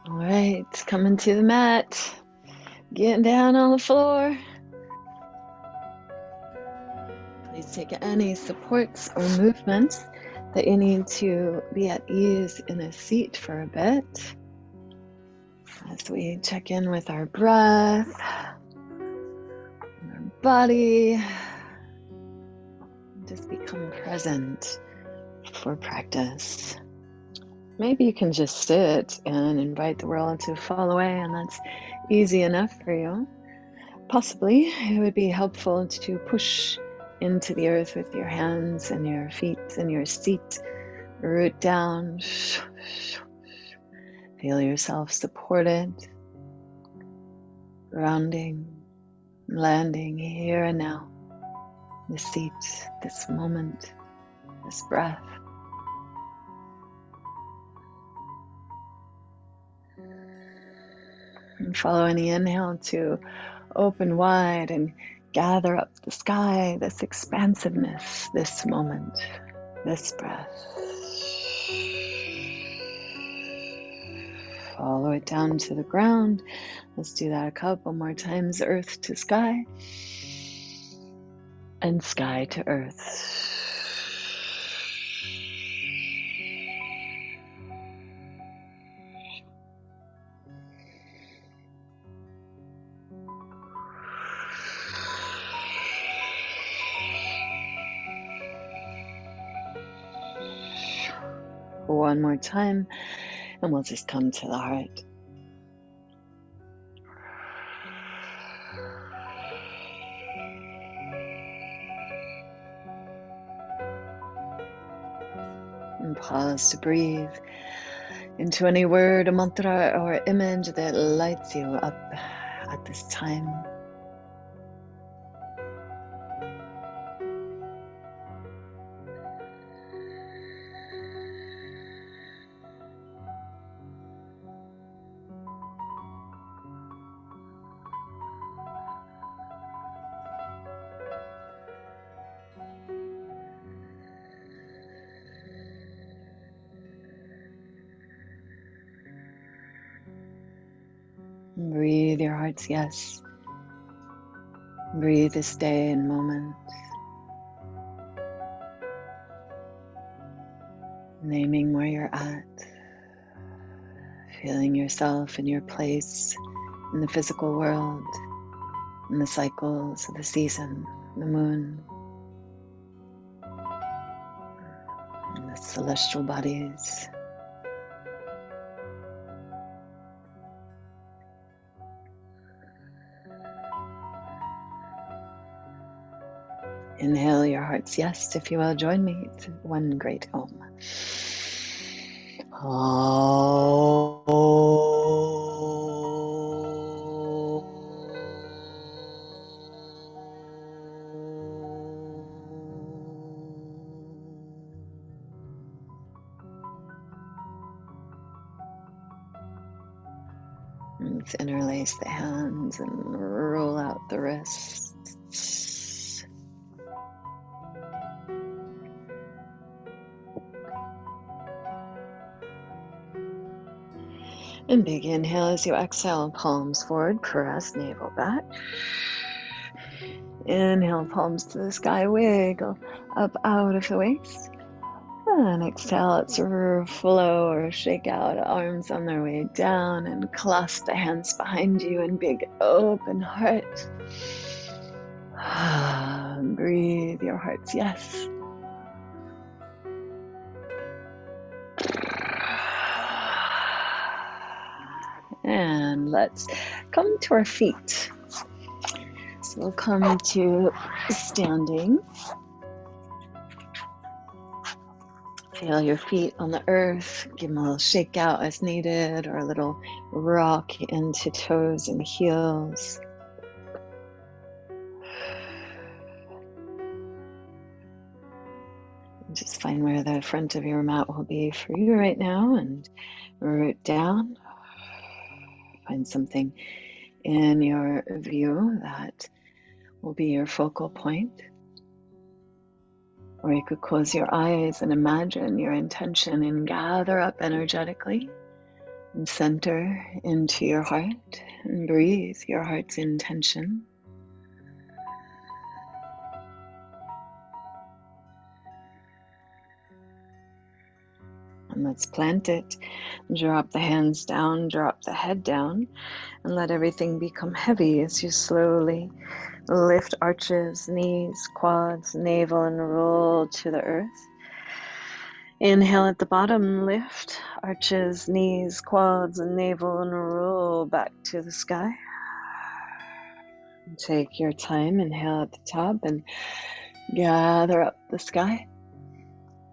All right, coming to the mat, getting down on the floor. Please take any supports or movements that you need to be at ease in a seat for a bit as we check in with our breath, and our body. Just become present for practice. Maybe you can just sit and invite the world to fall away, and that's easy enough for you. Possibly it would be helpful to push into the earth with your hands and your feet and your seat. Root down. Feel yourself supported, grounding, landing here and now. This seat, this moment, this breath. And follow any inhale to open wide and gather up the sky, this expansiveness, this moment, this breath. Follow it down to the ground. Let's do that a couple more times. Earth to sky and sky to earth. One more time, and we'll just come to the heart. And pause to breathe into any word, a mantra, or image that lights you up at this time. Breathe your heart's yes. Breathe this day and moment. Naming where you're at. Feeling yourself in your place in the physical world, in the cycles of the season, the moon, and the celestial bodies. Inhale your heart's yes, if you will. Join me. It's one great Om. Let's interlace the hands and roll out the wrists. And big inhale as you exhale, palms forward, press navel back. Inhale, palms to the sky, wiggle up out of the waist. And exhale, let's flow or shake out, arms on their way down, and clasp the hands behind you in big open heart. Breathe your heart's yes. And let's come to our feet. So we'll come to standing. Feel your feet on the earth. Give them a little shake out as needed, or a little rock into toes and heels. And just find where the front of your mat will be for you right now, and root down. Find something in your view that will be your focal point. Or you could close your eyes and imagine your intention and gather up energetically And center into your heart and breathe your heart's intention. And let's plant it. Drop the hands down, drop the head down, and let everything become heavy as you slowly lift arches, knees, quads, navel, and roll to the earth. Inhale at the bottom, lift arches, knees, quads, and navel, and roll back to the sky. Take your time, inhale at the top and gather up the sky.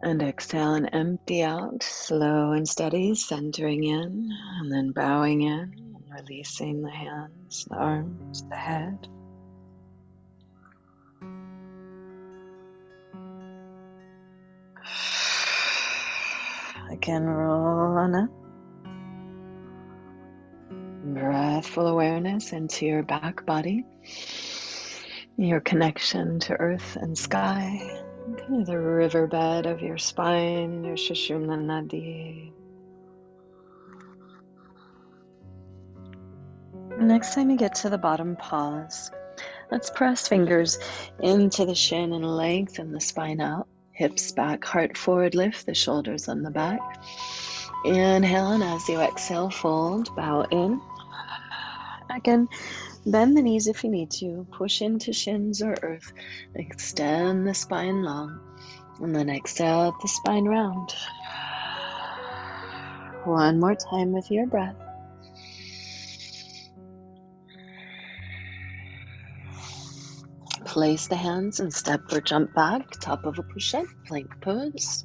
And exhale and empty out, slow and steady, centering in, and then bowing in, and releasing the hands, the arms, the head. Again, roll on up. Breathful awareness into your back body, your connection to earth and sky, kind of the riverbed of your spine, your Sushumna Nadi. Next time you get to the bottom, pause. Let's press fingers into the shin and lengthen the spine out. Hips back, heart forward, lift the shoulders on the back. Inhale, and as you exhale, fold, bow in. Again, bend the knees if you need to. Push into shins or earth. Extend the spine long. And then exhale up the spine round. One more time with your breath. Place the hands and step or jump back, top of a push-up, plank pose.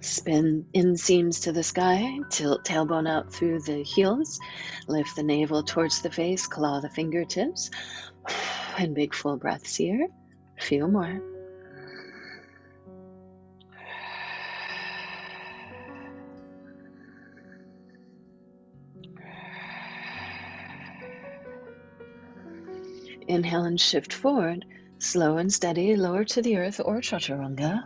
Spin inseams to the sky, tilt tailbone out through the heels, lift the navel towards the face, claw the fingertips, and big full breaths here. A few more. Inhale and shift forward, slow and steady, lower to the earth or chaturanga.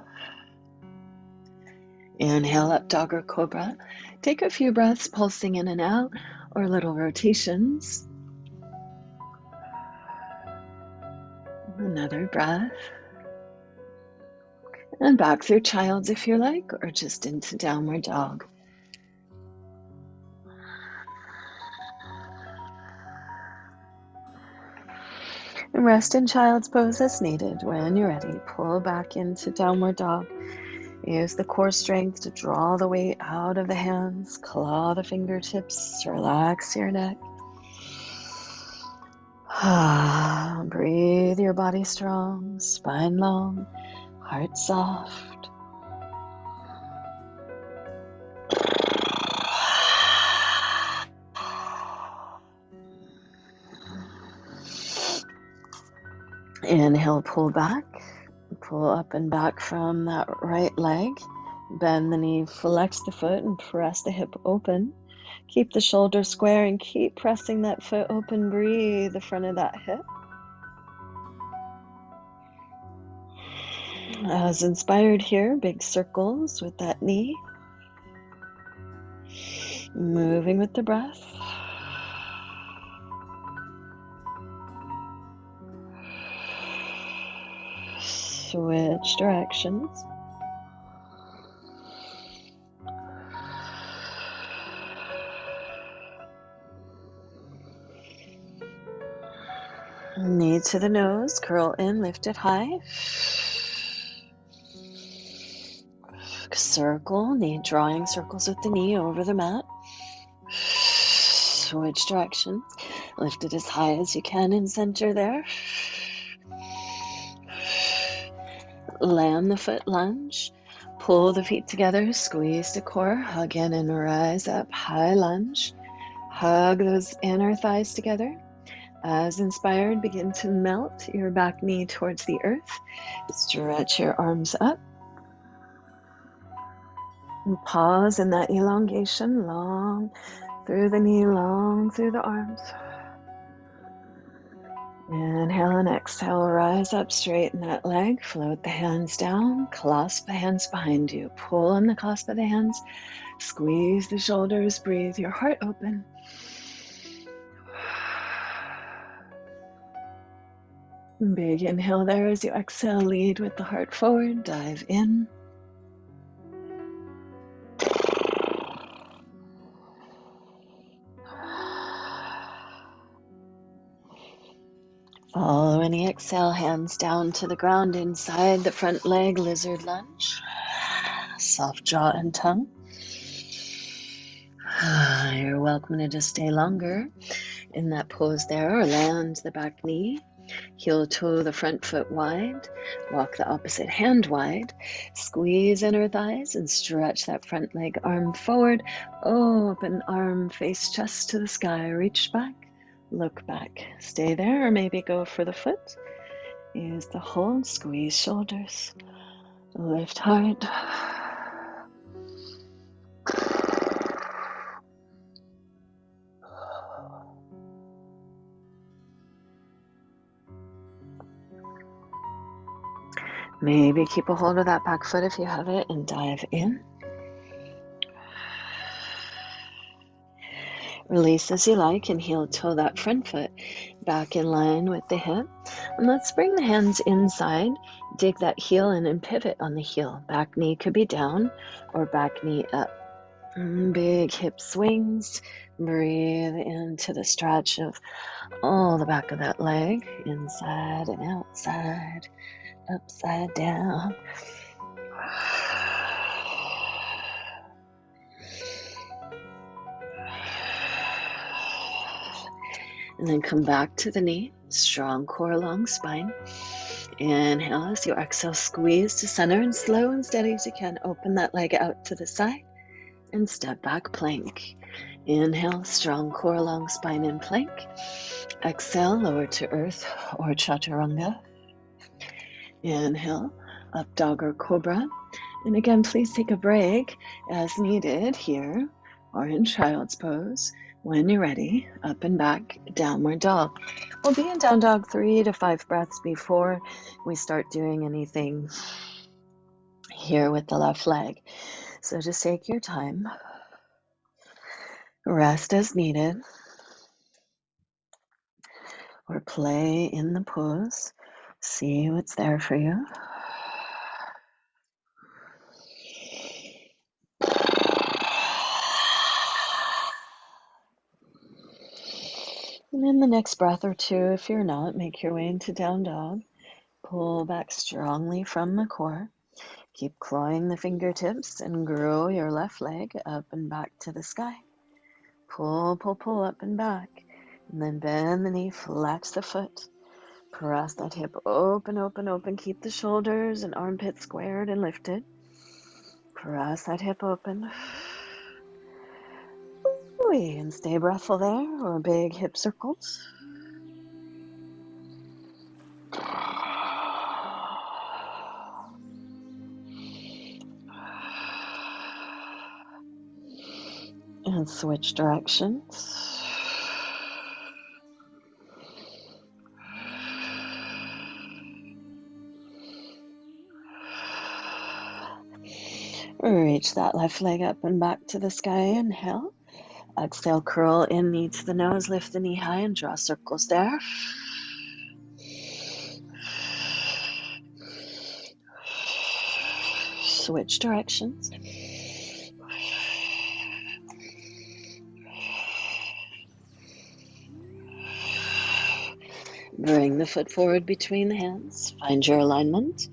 Inhale up, dog or cobra. Take a few breaths, pulsing in and out, or little rotations. Another breath. And back through child's if you like, or just into downward dog. And rest in child's pose as needed. When you're ready, pull back into downward dog. Use the core strength to draw the weight out of the hands, claw the fingertips, relax your neck. Breathe your body strong, spine long, heart soft. Inhale, pull back. Pull up and back from that right leg. Bend the knee, flex the foot, and press the hip open. Keep the shoulder square and keep pressing that foot open. Breathe the front of that hip. As inspired here, big circles with that knee. Moving with the breath. Switch directions. Knee to the nose, curl in, lift it high. Circle, knee drawing circles with the knee over the mat. Switch directions. Lift it as high as you can and center there. Land the foot lunge. Pull the feet together, squeeze the core, hug in and rise up, high lunge. Hug those inner thighs together. As inspired, begin to melt your back knee towards the earth. Stretch your arms up. And pause in that elongation, long through the knee, long through the arms. Inhale and exhale, rise up, straighten that leg, float the hands down, clasp the hands behind you, pull in the clasp of the hands, squeeze the shoulders, breathe your heart open. Big inhale there as you exhale, lead with the heart forward, dive in. Follow any exhale, hands down to the ground inside the front leg, lizard lunge. Soft jaw and tongue. You're welcome to just stay longer in that pose there, or land the back knee. Heel toe the front foot wide, walk the opposite hand wide, squeeze inner thighs and stretch that front leg, arm forward, open arm, face chest to the sky, reach back, look back, stay there, or maybe go for the foot. Use the hold, squeeze shoulders, lift heart. Maybe keep a hold of that back foot if you have it and dive in. Release as you like and heel toe that front foot back in line with the hip. And let's bring the hands inside, dig that heel in and pivot on the heel. Back knee could be down or back knee up. Big hip swings. Breathe into the stretch of all the back of that leg, inside and outside, upside down. And then come back to the knee, strong core, long spine. Inhale as you exhale, squeeze to center and slow and steady as you can. Open that leg out to the side and step back, plank. Inhale, strong core, long spine in plank. Exhale, lower to earth or chaturanga. Inhale, up dog or cobra. And again, please take a break as needed here or in child's pose. When you're ready, up and back, downward dog. We'll be in down dog 3 to 5 breaths before we start doing anything here with the left leg. So just take your time. Rest as needed. Or play in the pose. See what's there for you. And in the next breath or two, if you're not, make your way into down dog. Pull back strongly from the core. Keep clawing the fingertips and grow your left leg up and back to the sky. Pull, pull, pull up and back. And then bend the knee, flex the foot. Press that hip open, open, open. Keep the shoulders and armpits squared and lifted. Press that hip open. And stay breathful there, or big hip circles. And switch directions. Reach that left leg up and back to the sky. Inhale. Exhale, curl in, knee to the nose, lift the knee high and draw circles there. Switch directions. Bring the foot forward between the hands. Find your alignment.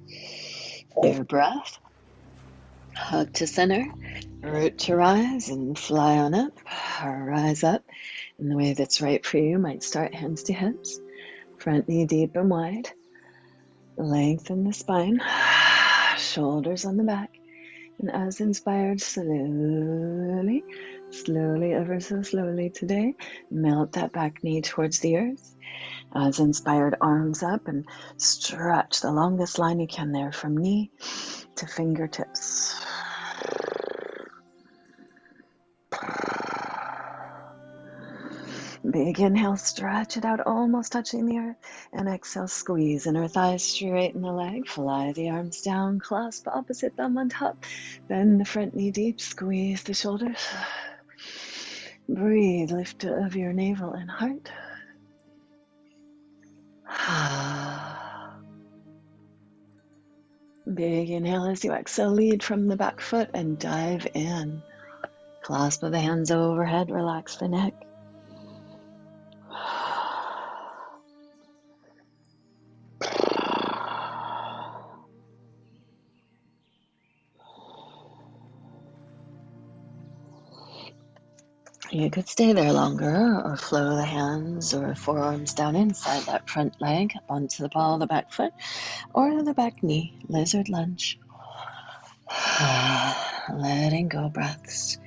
Your breath. Hug to center. Root to rise and fly on up. Rise up in the way that's right for you. Might start hands to hips. Front knee deep and wide. Lengthen the spine. Shoulders on the back. And as inspired, slowly, ever so slowly today, melt that back knee towards the earth. As inspired, arms up and stretch the longest line you can there from knee to fingertips. Big inhale, stretch it out, almost touching the earth. And exhale, squeeze inner thighs, straighten the leg, fly the arms down, clasp opposite thumb on top, bend the front knee deep, squeeze the shoulders. Breathe, lift of your navel and heart. Big inhale as you exhale, lead from the back foot and dive in. Clasp of the hands overhead, relax the neck. You could stay there longer or flow the hands or forearms down inside that front leg up onto the ball of the back foot or the back knee, lizard lunge. Letting go breaths.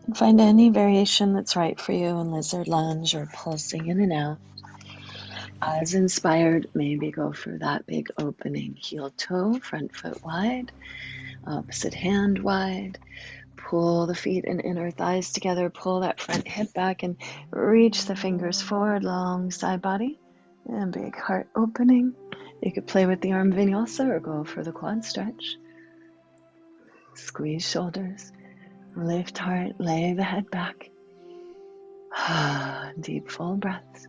And find any variation that's right for you in lizard lunge or pulsing in and out. As inspired, maybe go for that big opening. Heel toe, front foot wide, opposite hand wide. Pull the feet and inner thighs together. Pull that front hip back and reach the fingers forward, long side body. And big heart opening. You could play with the arm vinyasa or go for the quad stretch. Squeeze shoulders. Lift heart. Lay the head back. Deep full breaths.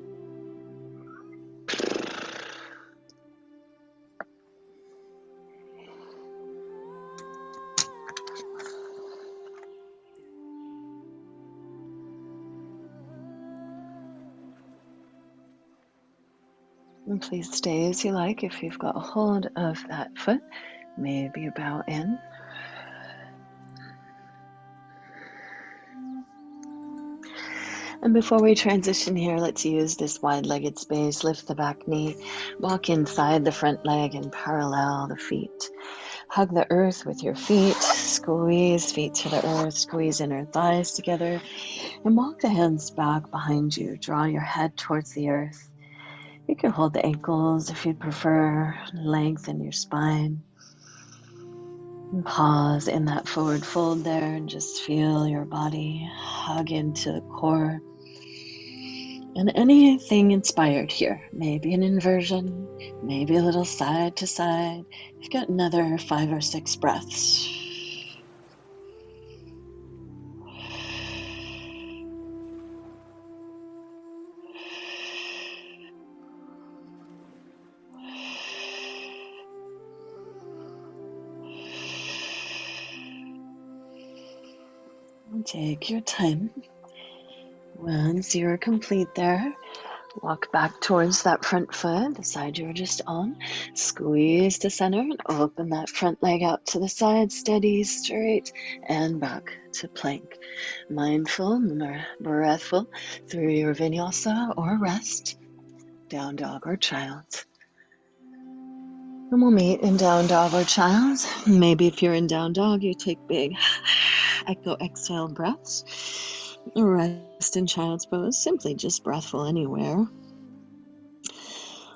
And please stay as you like. If you've got a hold of that foot, maybe you bow in. And before we transition here, let's use this wide-legged space. Lift the back knee, walk inside the front leg and parallel the feet. Hug the earth with your feet, squeeze feet to the earth, squeeze inner thighs together, and walk the hands back behind you. Draw your head towards the earth. You can hold the ankles if you'd prefer, lengthen your spine. And pause in that forward fold there and just feel your body hug into the core. And anything inspired here, maybe an inversion, maybe a little side to side. You've got another 5 or 6 breaths. Take your time. Once you're complete there, walk back towards that front foot, the side you were just on. Squeeze to center and open that front leg out to the side, steady, straight, and back to plank. Mindful, breathful through your vinyasa or rest, down dog or child. And we'll meet in down dog or child. Maybe if you're in down dog, you take big echo exhale breaths. Rest in child's pose, simply just breathful anywhere.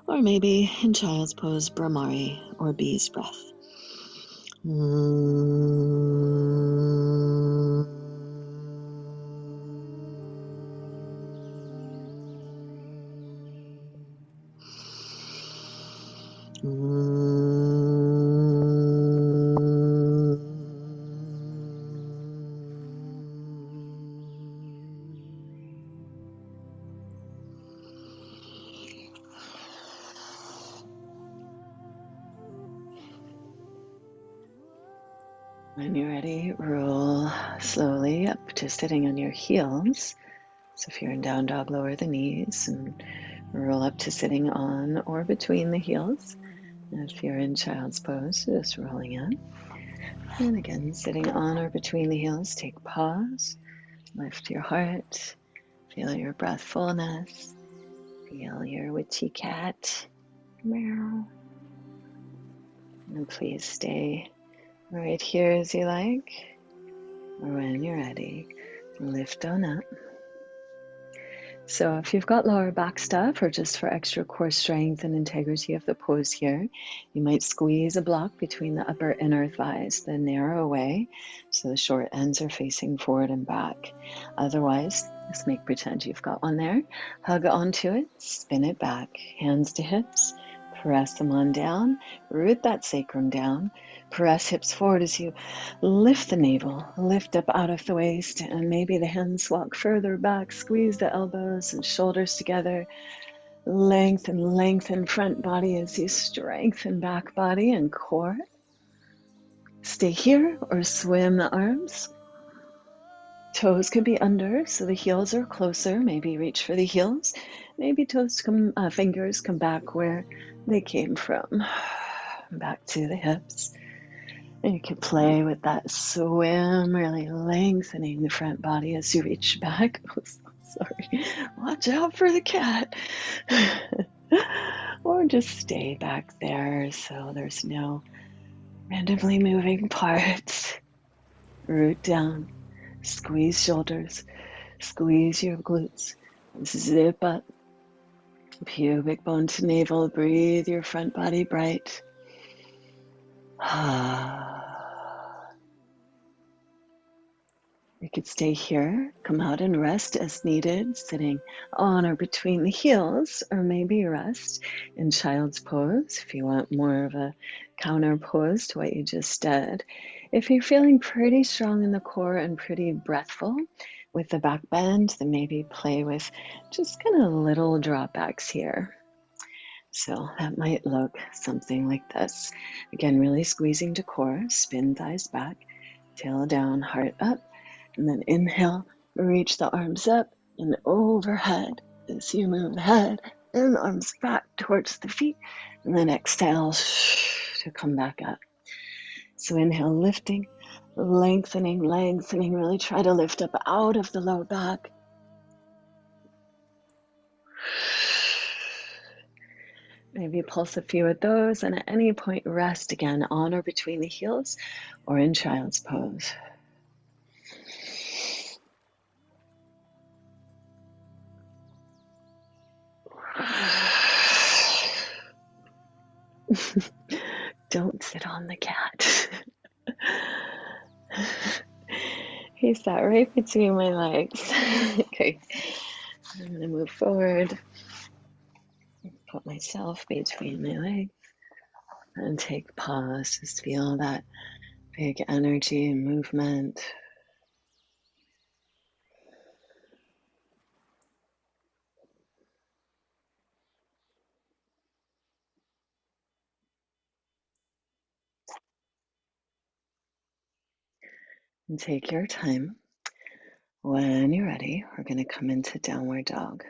Or maybe in child's pose, Brahmari or bee's breath. When you're ready, roll slowly up to sitting on your heels. So if you're in down dog, lower the knees and roll up to sitting on or between the heels. And if you're in child's pose, just rolling in. And again, sitting on or between the heels, take pause, lift your heart, feel your breathfulness, feel your witchy cat, meow. And please stay right here as you like, or when you're ready, lift on up. So if you've got lower back stuff or just for extra core strength and integrity of the pose here, you might squeeze a block between the upper inner thighs, then narrow away so the short ends are facing forward and back. Otherwise, Just make pretend you've got one there. Hug onto it, spin it back, hands to hips, press them on down, root that sacrum down, press hips forward as you lift the navel, lift up out of the waist, and maybe the hands walk further back, squeeze the elbows and shoulders together, lengthen front body as you strengthen back body and core. Stay here or swim the arms. Toes could be under, so the heels are closer. Maybe reach for the heels. Maybe fingers come back where they came from. Back to the hips. And you can play with that swim, really lengthening the front body as you reach back. Oh, sorry. Watch out for the cat. Or just stay back there so there's no randomly moving parts. Root down. Squeeze shoulders, squeeze your glutes, zip up, pubic bone to navel, breathe your front body bright. You could stay here, come out and rest as needed, sitting on or between the heels, or maybe rest in child's pose if you want more of a counter pose to what you just did. If you're feeling pretty strong in the core and pretty breathful with the back bend, then maybe play with just kind of little dropbacks here. So that might look something like this. Again, really squeezing to core, spin thighs back, tail down, heart up, and then inhale, reach the arms up and overhead as you move the head and arms back towards the feet, and then exhale to come back up. So inhale, lifting, lengthening, really try to lift up out of the low back. Maybe pulse a few of those, and at any point rest again on or between the heels or in child's pose. Don't sit on the cat. He sat right between my legs. Okay, I'm gonna move forward, put myself between my legs, and take pause. Just feel that big energy and movement. And take your time. When you're ready, we're going to come into downward dog.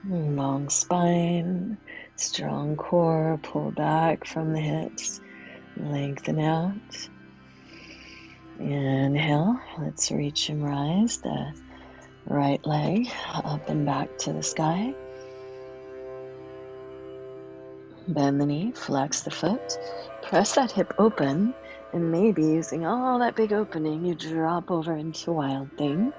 Long spine, strong core, pull back from the hips, lengthen out. Inhale, let's reach and rise the right leg up and back to the sky. Bend the knee, flex the foot, press that hip open, and maybe using all that big opening, you drop over into Wild Thing.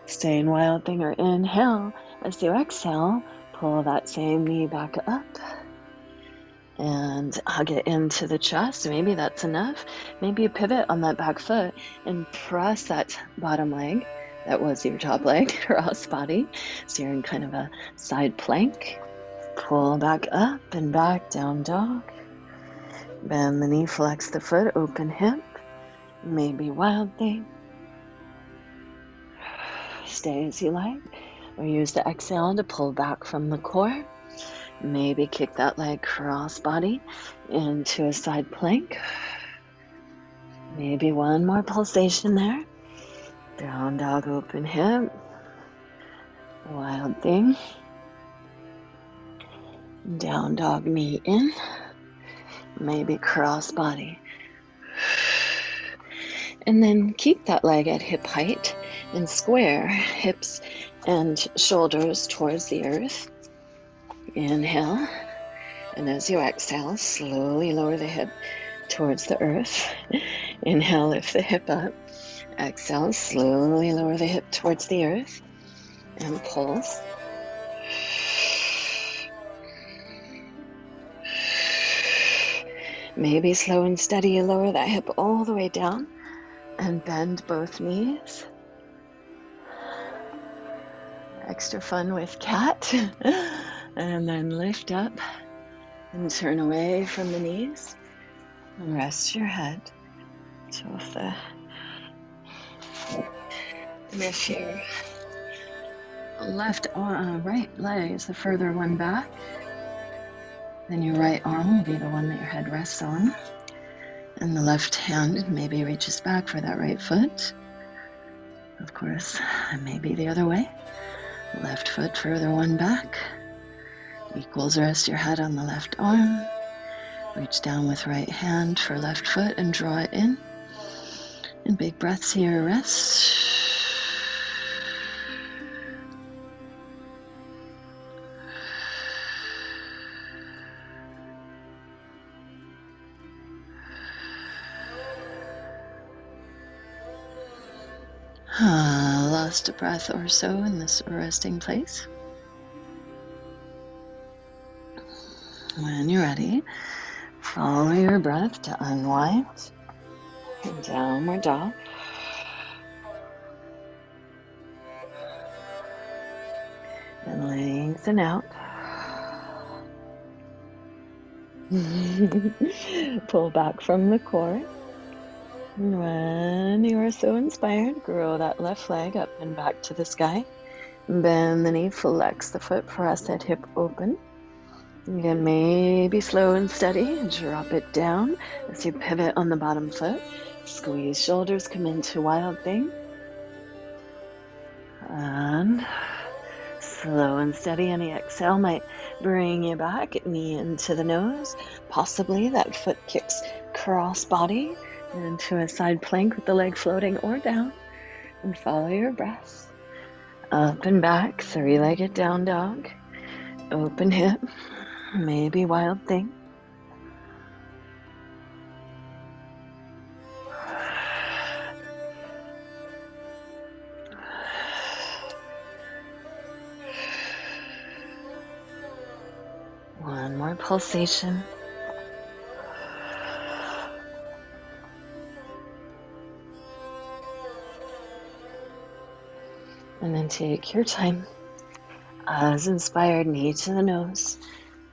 Stay in Wild Thing or inhale. As you exhale, pull that same knee back up and hug it into the chest. Maybe that's enough. Maybe you pivot on that back foot and press that bottom leg. That was your top leg, cross body. So you're in kind of a side plank. Pull back up and back, down dog. Bend the knee, flex the foot, open hip. Maybe Wild Thing. Stay as you like, or use the exhale to pull back from the core. Maybe kick that leg cross body into a side plank. Maybe one more pulsation there. Down dog, open hip. Wild Thing. Down dog, knee in. Maybe cross body. And then keep that leg at hip height and square hips and shoulders towards the earth. Inhale, and as you exhale, slowly lower the hip towards the earth. Inhale, lift the hip up. Exhale, slowly lower the hip towards the earth and pulse. Maybe slow and steady, you lower that hip all the way down and bend both knees. Extra fun with cat. And then lift up and turn away from the knees and rest your head. So if your right leg is the further one back, then your right arm will be the one that your head rests on. And the left hand maybe reaches back for that right foot. Of course, it may be the other way. Left foot further one back. Equals rest your head on the left arm. Reach down with right hand for left foot and draw it in. And big breaths here, rest. Lost a breath or so in this resting place. When you're ready, follow your breath to unwind and downward dog. And lengthen out. Pull back from the core. When you are so inspired, grow that left leg up and back to the sky. Bend the knee, flex the foot, press that hip open. Again, maybe slow and steady. Drop it down as you pivot on the bottom foot. Squeeze shoulders, come into wild thing. And slow and steady. Any exhale might bring you back, knee into the nose. Possibly that foot kicks cross body into a side plank with the leg floating or down. And follow your breath. Up and back, three-legged down dog. Open hip, maybe wild thing. One more pulsation. And then take your time. As inspired, knee to the nose.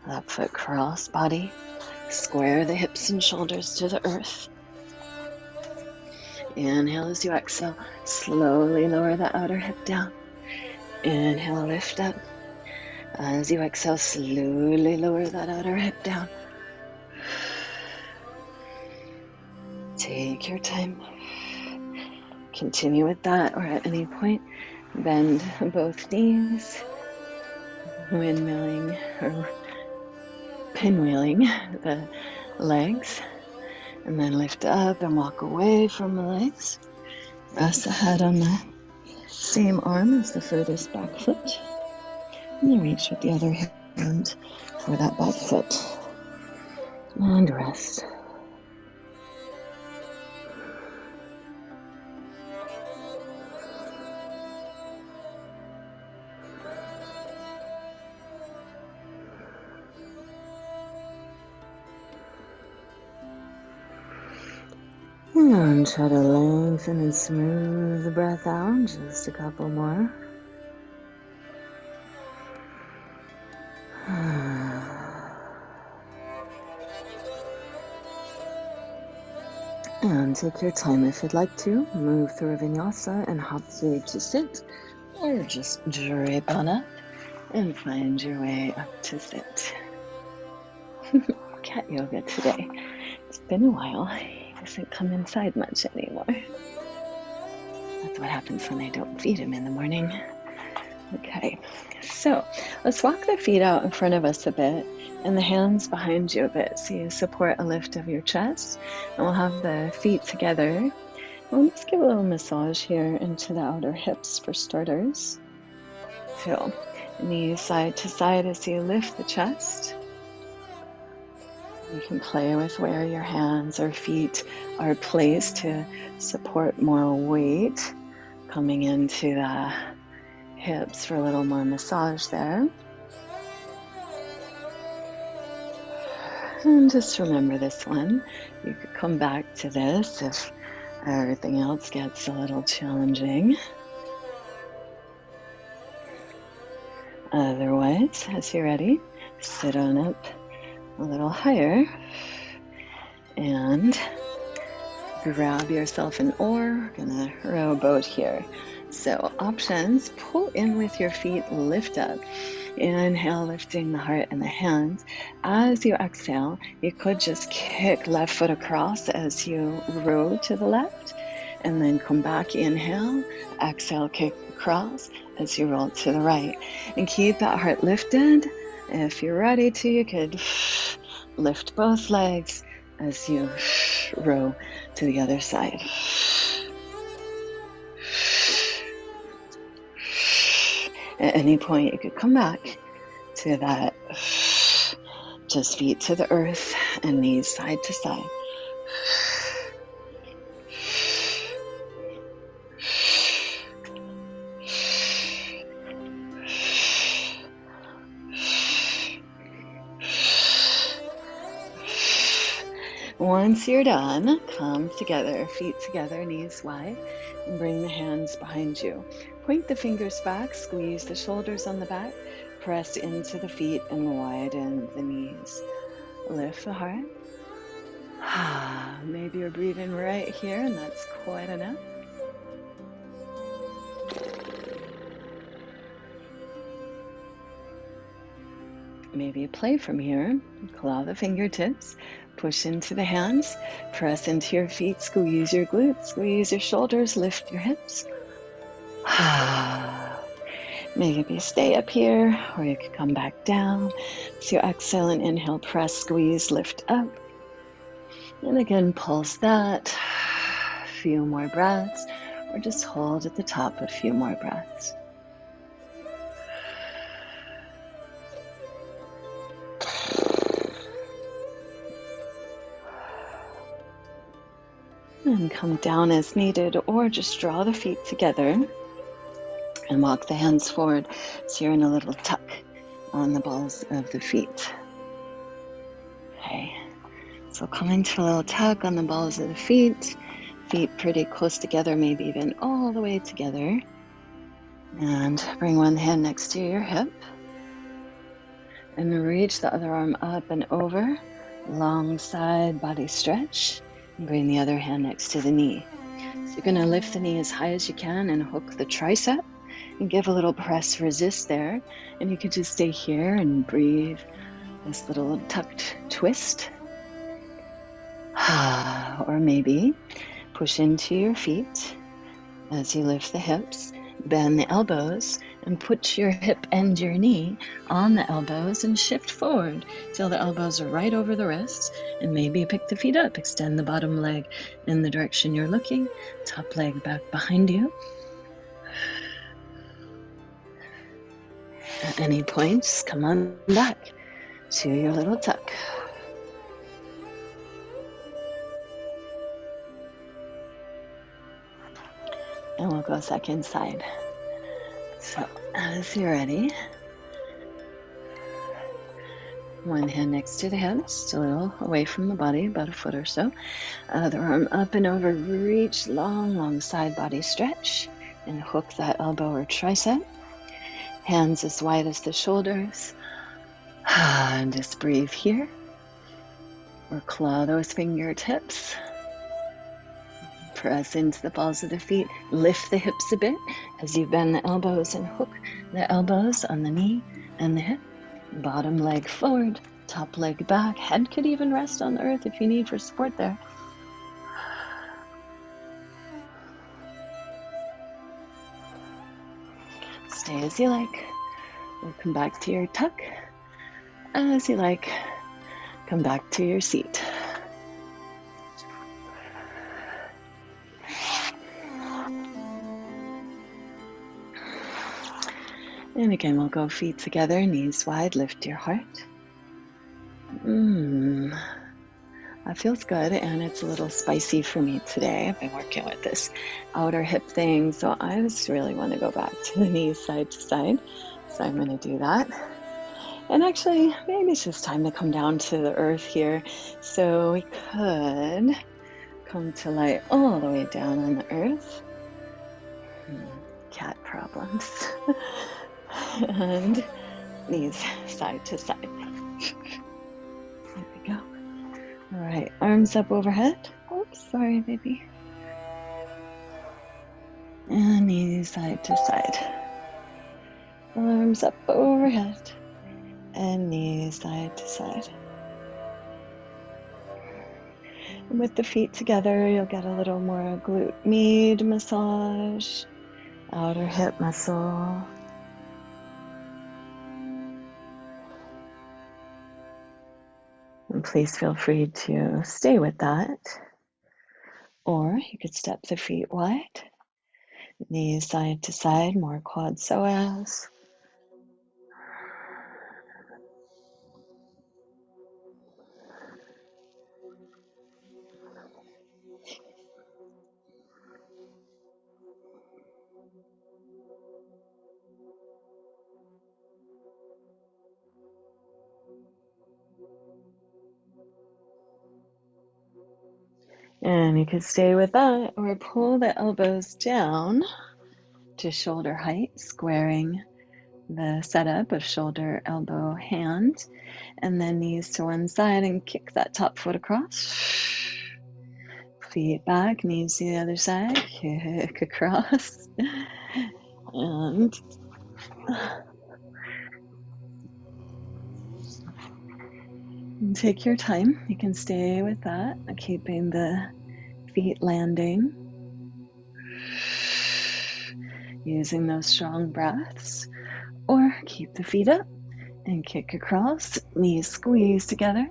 Left foot cross body. Square the hips and shoulders to the earth. Inhale as you exhale. Slowly lower the outer hip down. Inhale, lift up. As you exhale, slowly lower that outer hip down. Take your time. Continue with that, or at any point, bend both knees, windmilling or pinwheeling the legs, and then lift up and walk away from the legs. Rest the head on the same arm as the furthest back foot. And then reach with the other hand for that back foot. And rest. And try to lengthen and smooth the breath out. Just a couple more. And take your time if you'd like to. Move through a vinyasa and hop through to sit. Or just drape on up and find your way up to sit. Cat yoga today. It's been a while. He doesn't come inside much anymore. That's what happens when I don't feed him in the morning. Okay, so let's walk the feet out in front of us a bit and the hands behind you a bit so you support a lift of your chest. And we'll have the feet together. We'll just give a little massage here into the outer hips for starters. Feel knees side to side as you lift the chest. You can play with where your hands or feet are placed to support more weight coming into the hips for a little more massage there. And just remember this one. You could come back to this if everything else gets a little challenging. Otherwise, as you're ready, sit on up a little higher and grab yourself an oar. We're gonna row a boat here. So options, pull in with your feet, lift up. Inhale, lifting the heart and the hands. As you exhale, you could just kick left foot across as you row to the left, and then come back, inhale, exhale, kick across as you roll to the right. And keep that heart lifted. If you're ready to, you could lift both legs as you row to the other side. At any point, you could come back to that, just feet to the earth and knees side to side. Once you're done, come together, feet together, knees wide, and bring the hands behind you. Point the fingers back, squeeze the shoulders on the back, press into the feet and widen the knees. Lift the heart. Maybe you're breathing right here, and that's quite enough. Maybe you play from here. Claw the fingertips, push into the hands, press into your feet, squeeze your glutes, squeeze your shoulders, lift your hips. Maybe stay up here, or you could come back down. So you exhale and inhale, press, squeeze, lift up. And again, pulse that. A few more breaths, or just hold at the top a few more breaths. And come down as needed, or just draw the feet together and walk the hands forward so you're in a little tuck on the balls of the feet. Okay, so come into a little tuck on the balls of the feet pretty close together, maybe even all the way together. And bring one hand next to your hip and reach the other arm up and over, long side body stretch. Bring the other hand next to the knee. So you're going to lift the knee as high as you can and hook the tricep and give a little press resist there. And you could just stay here and breathe this little tucked twist. Or maybe push into your feet as you lift the hips, bend the elbows, and put your hip and your knee on the elbows and shift forward till the elbows are right over the wrists. And maybe pick the feet up, extend the bottom leg in the direction you're looking, top leg back behind you. At any point, just come on back to your little tuck. And we'll go second side. So as you're ready, one hand next to the hips, just a little away from the body, about a foot or so. Other arm up and over, reach long side body stretch and hook that elbow or tricep. Hands as wide as the shoulders. And just breathe here. Or claw those fingertips. Press into the balls of the feet. Lift the hips a bit as you bend the elbows and hook the elbows on the knee and the hip. Bottom leg forward, top leg back. Head could even rest on the earth if you need for support there. Stay as you like. We'll come back to your tuck. As you like, come back to your seat. And again, we'll go feet together, knees wide, lift your heart. That feels good, and it's a little spicy for me today. I've been working with this outer hip thing, so I just really want to go back to the knees side to side. So I'm going to do that. And actually, maybe it's just time to come down to the earth here. So we could come to lie all the way down on the earth. Cat problems. And knees side to side. There we go. All right, arms up overhead. Oops, sorry, baby. And knees side to side. Arms up overhead. And knees side to side. And with the feet together, you'll get a little more glute med massage, outer hip muscle. And please feel free to stay with that. Or you could step the feet wide, knees side to side, more quad psoas. And you could stay with that or pull the elbows down to shoulder height, squaring the setup of shoulder, elbow, hand, and then knees to one side and kick that top foot across. Feet back, knees to the other side, kick across. And take your time. You can stay with that, keeping the feet landing. Using those strong breaths. Or keep the feet up and kick across, knees squeeze together.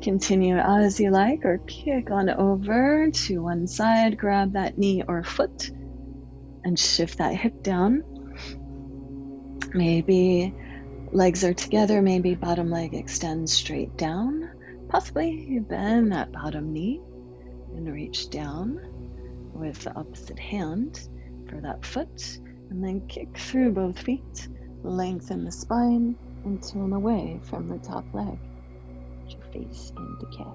Continue as you like, or kick on over to one side, grab that knee or foot and shift that hip down. Maybe legs are together, maybe bottom leg extends straight down. Possibly you bend that bottom knee and reach down with the opposite hand for that foot, and then kick through both feet, lengthen the spine and turn away from the top leg. Your face indicate.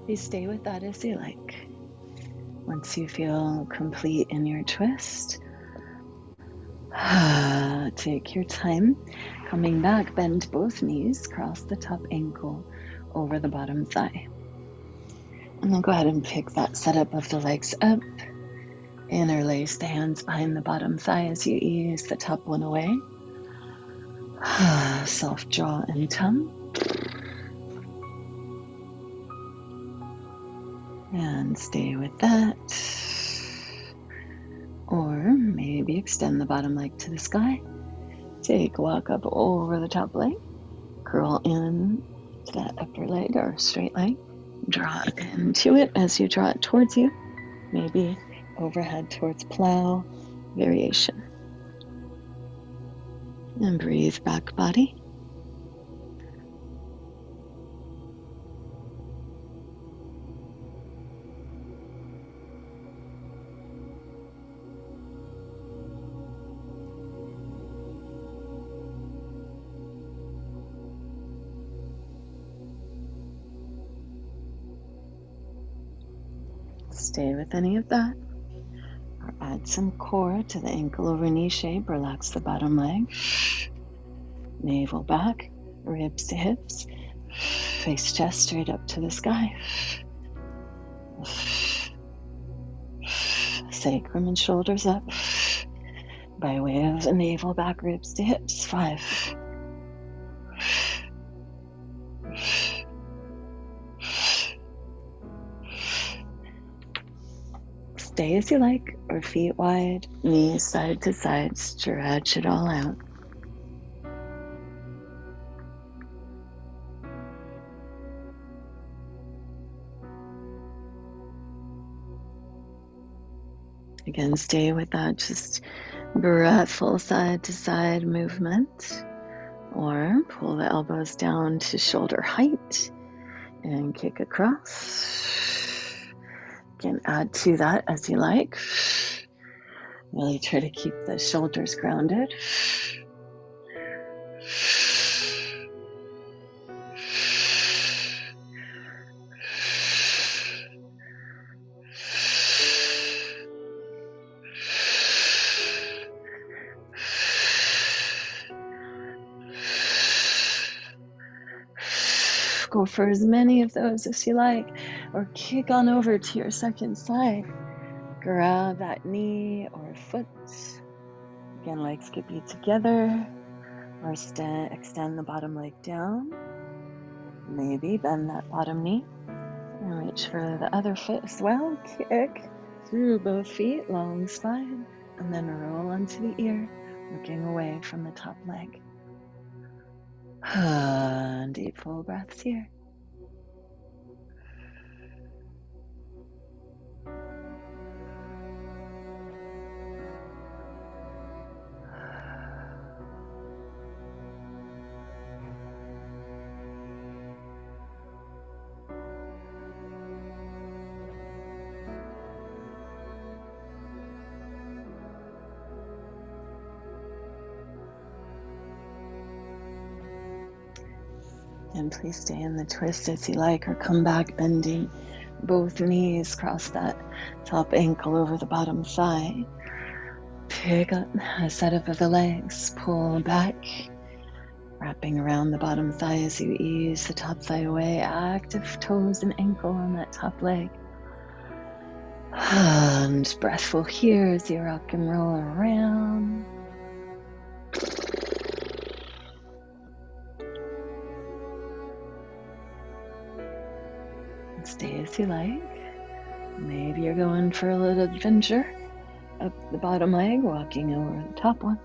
You stay with that as you like. Once you feel complete in your twist, take your time. Coming back, bend both knees, cross the top ankle over the bottom thigh. And then go ahead and pick that setup of the legs up. Interlace the hands behind the bottom thigh as you ease the top one away. Soft jaw and tongue. And stay with that. Or maybe extend the bottom leg to the sky. Take a walk up over the top leg. Curl in to that upper leg or straight leg. Draw into it as you draw it towards you. Maybe overhead towards plow variation. And breathe back body. Stay with any of that. Or add some core to the ankle over knee shape. Relax the bottom leg. Navel back, ribs to hips. Face chest straight up to the sky. sacrum and shoulders up. By way of navel, back ribs to hips. 5. Stay as you like, or feet wide, knees side to side, stretch it all out. Again, stay with that just breathful side to side movement, or pull the elbows down to shoulder height and kick across. Again, add to that as you like. Really try to keep the shoulders grounded. Go for as many of those as you like, or kick on over to your second side. Grab that knee or foot. Again, legs could be together, or extend the bottom leg down. Maybe bend that bottom knee and reach for the other foot as well. Kick through both feet, long spine, and then roll onto the ear, looking away from the top leg. Deep full breaths here. And please stay in the twist as you like, or come back bending both knees, cross that top ankle over the bottom thigh. Pick up a set up of the legs, pull back, wrapping around the bottom thigh as you ease the top thigh away. Active toes and ankle on that top leg. And breathful here as you rock and roll around. Stay as you like. Maybe you're going for a little adventure up the bottom leg, walking over the top one.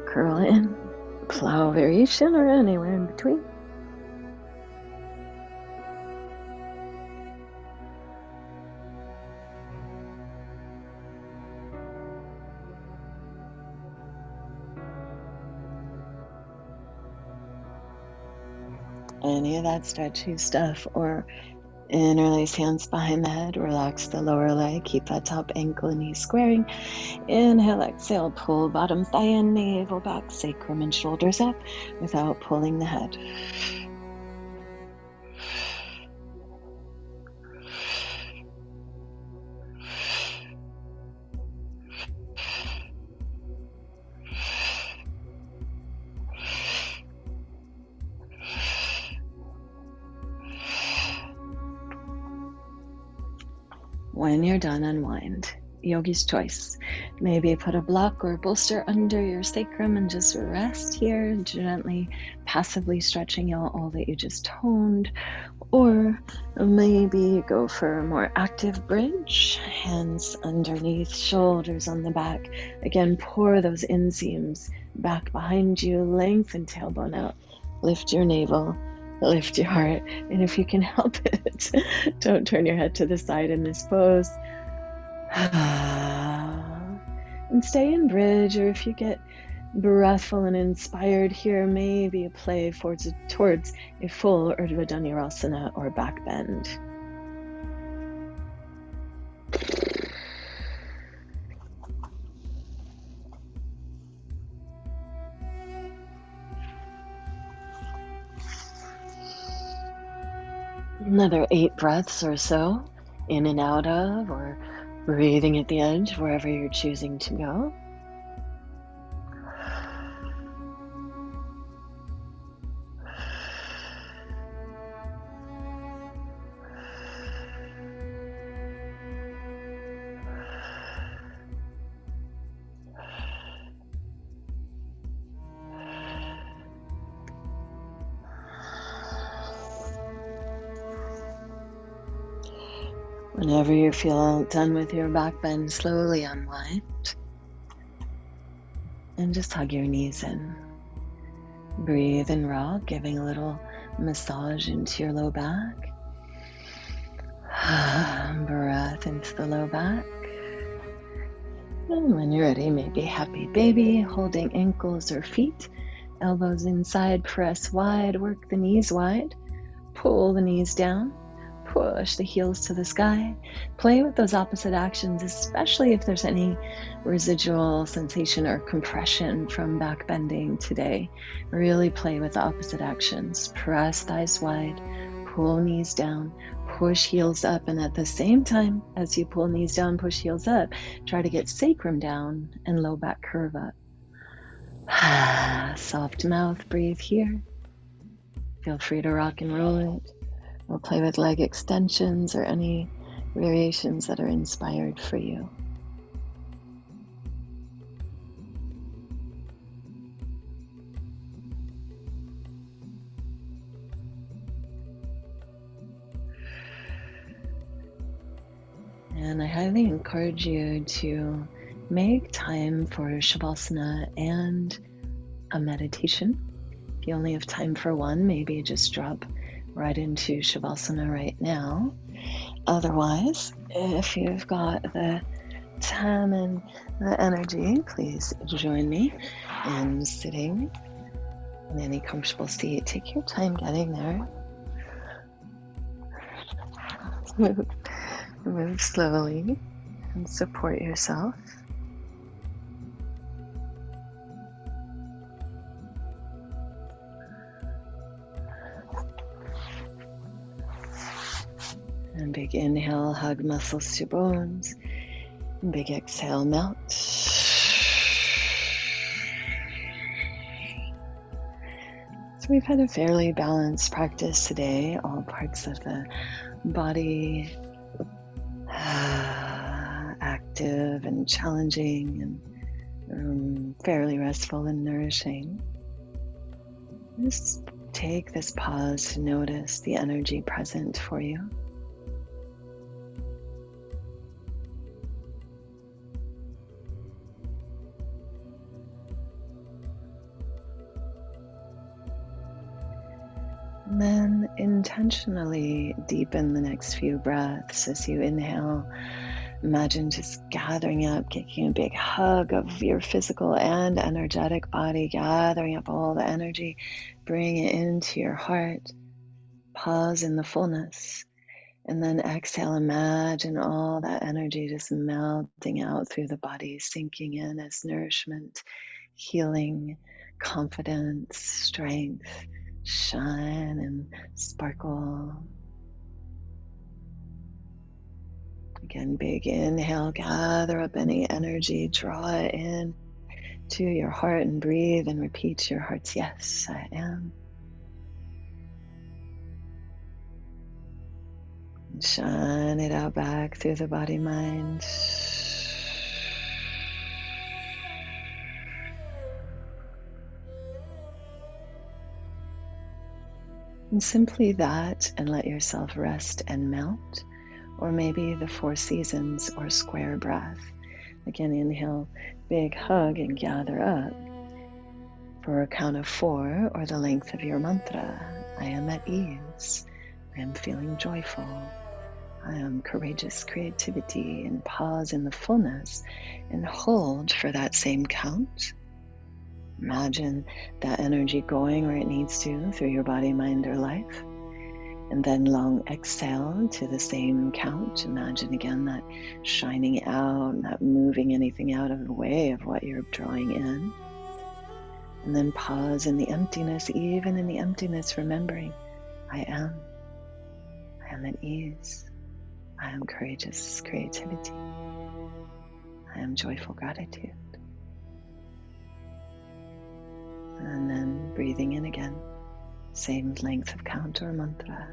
Curl in, plow variation, or anywhere in between. Any of that stretchy stuff, or interlace hands behind the head, relax the lower leg, keep that top ankle and knee squaring. Inhale, exhale, pull bottom thigh in, navel back, sacrum and shoulders up without pulling the head. When you're done, unwind. Yogi's choice. Maybe put a block or bolster under your sacrum and just rest here, gently, passively stretching out all that you just toned. Or maybe go for a more active bridge, hands underneath, shoulders on the back. Again, pour those inseams back behind you, lengthen tailbone out, lift your navel, lift your heart, and if you can help it, don't turn your head to the side in this pose. And stay in bridge, or if you get breathful and inspired here, maybe a play towards a full Urdhva Dhanurasana or back bend. Another 8 breaths or so, in and out of, or breathing at the edge, wherever you're choosing to go. Whenever you feel done with your back bend, slowly unwind and just hug your knees in. Breathe and rock, giving a little massage into your low back. Breath into the low back. And when you're ready, maybe happy baby, holding ankles or feet, elbows inside, press wide, work the knees wide, pull the knees down, push the heels to the sky. Play with those opposite actions, especially if there's any residual sensation or compression from back bending today. Really play with the opposite actions. Press thighs wide, pull knees down, push heels up, and at the same time as you pull knees down, push heels up, try to get sacrum down and low back curve up. Soft mouth, breathe here. Feel free to rock and roll it. We'll play with leg extensions or any variations that are inspired for you. And I highly encourage you to make time for Shavasana and a meditation. If you only have time for one, maybe just drop right into Shavasana right now. Otherwise, if you've got the time and the energy, please join me in sitting in any comfortable seat. Take your time getting there. Move slowly and support yourself. And big inhale, hug muscles to bones. And big exhale, melt. So we've had a fairly balanced practice today. All parts of the body active and challenging and fairly restful and nourishing. Just take this pause to notice the energy present for you. And then intentionally deepen the next few breaths as you inhale. Imagine just gathering up, taking a big hug of your physical and energetic body, gathering up all the energy, bring it into your heart. Pause in the fullness. And then exhale, imagine all that energy just melting out through the body, sinking in as nourishment, healing, confidence, strength, shine and sparkle. Again, big inhale, gather up any energy, draw it in to your heart and breathe and repeat your heart's yes, I am. And shine it out back through the body, mind. And simply that, and let yourself rest and melt. Or maybe the 4 seasons or square breath. Again, inhale, big hug and gather up. For a count of 4 or the length of your mantra. I am at ease. I am feeling joyful. I am courageous creativity, and pause in the fullness and hold for that same count. Imagine that energy going where it needs to through your body, mind, or life. And then long exhale to the same count. Imagine again that shining out, not moving anything out of the way of what you're drawing in. And then pause in the emptiness, even in the emptiness, remembering, I am at ease. I am courageous creativity. I am joyful gratitude. And then breathing in again, same length of count or mantra.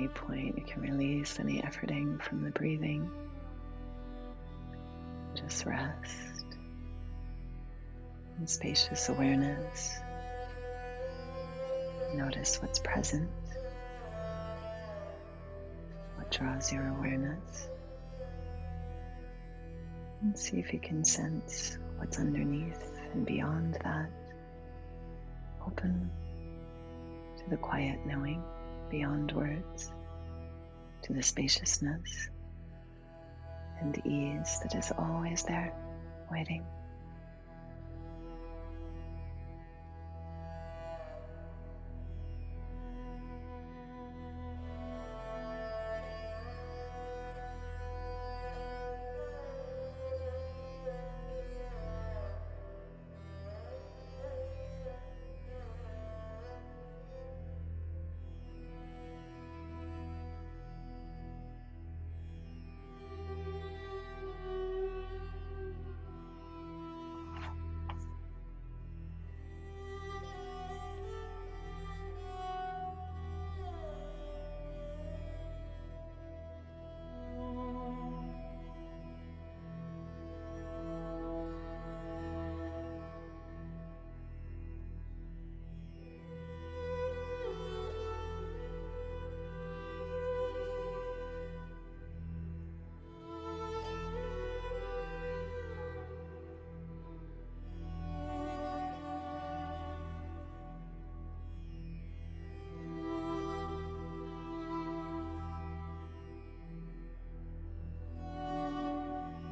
any point, you can release any efforting from the breathing. Just rest in spacious awareness. Notice what's present, what draws your awareness, and see if you can sense what's underneath and beyond that. Open to the quiet knowing beyond words, to the spaciousness and ease that is always there, waiting.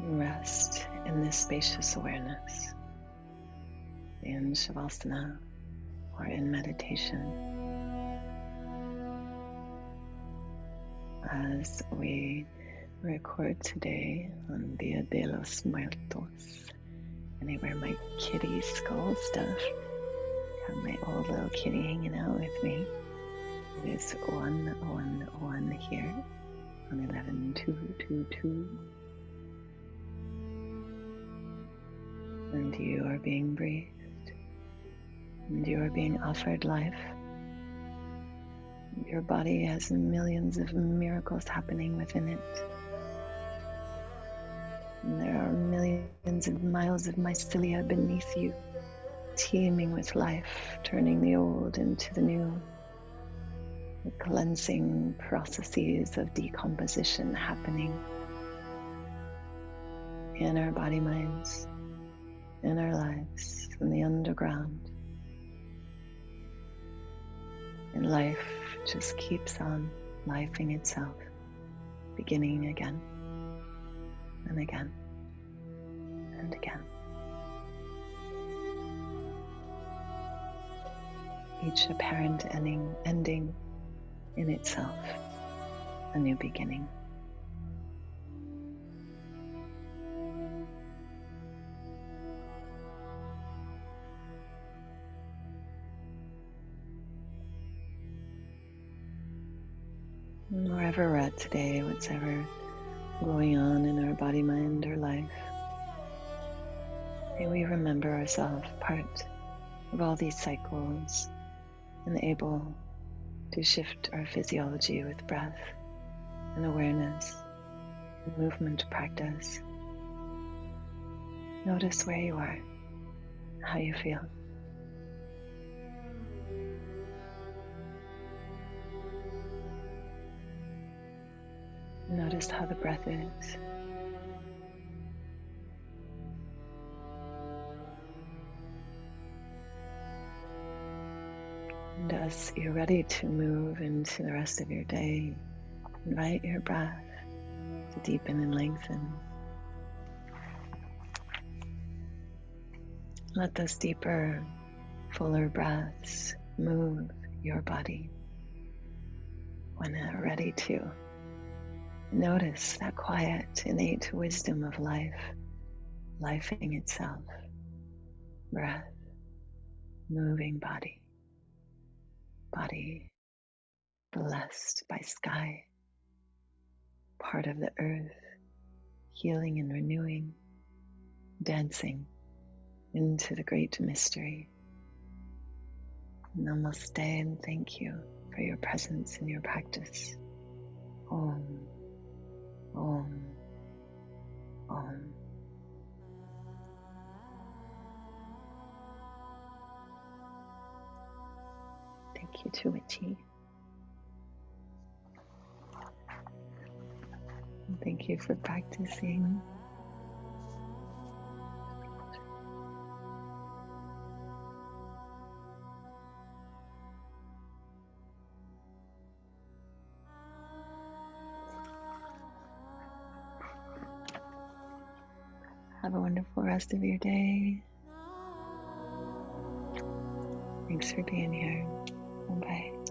Rest in this spacious awareness, in Shavasana or in meditation, as we record today on Dia de los Muertos. And I wear my kitty skull stuff. Have my old little kitty hanging out with me. It is 111 here on 11222. And you are being breathed, and you are being offered life. Your body has millions of miracles happening within it. And there are millions of miles of mycelia beneath you, teeming with life, turning the old into the new. The cleansing processes of decomposition happening in our body minds, in our lives, in the underground. And life just keeps on lifing itself, beginning again and again and again. Each apparent ending in itself, a new beginning. Wherever we're at today, whatever going on in our body, mind, or life, may we remember ourselves part of all these cycles and able to shift our physiology with breath and awareness and movement practice. Notice where you are, how you feel. Notice how the breath is. And as you're ready to move into the rest of your day, invite your breath to deepen and lengthen. Let those deeper, fuller breaths move your body. When ready to, notice that quiet, innate wisdom of life, lifing itself. Breath, moving body. Body blessed by sky, part of the earth, healing and renewing, dancing into the great mystery. Namaste, and thank you for your presence in your practice. too witchy. Thank you for practicing. Have a wonderful rest of your day. Thanks for being here. Bye.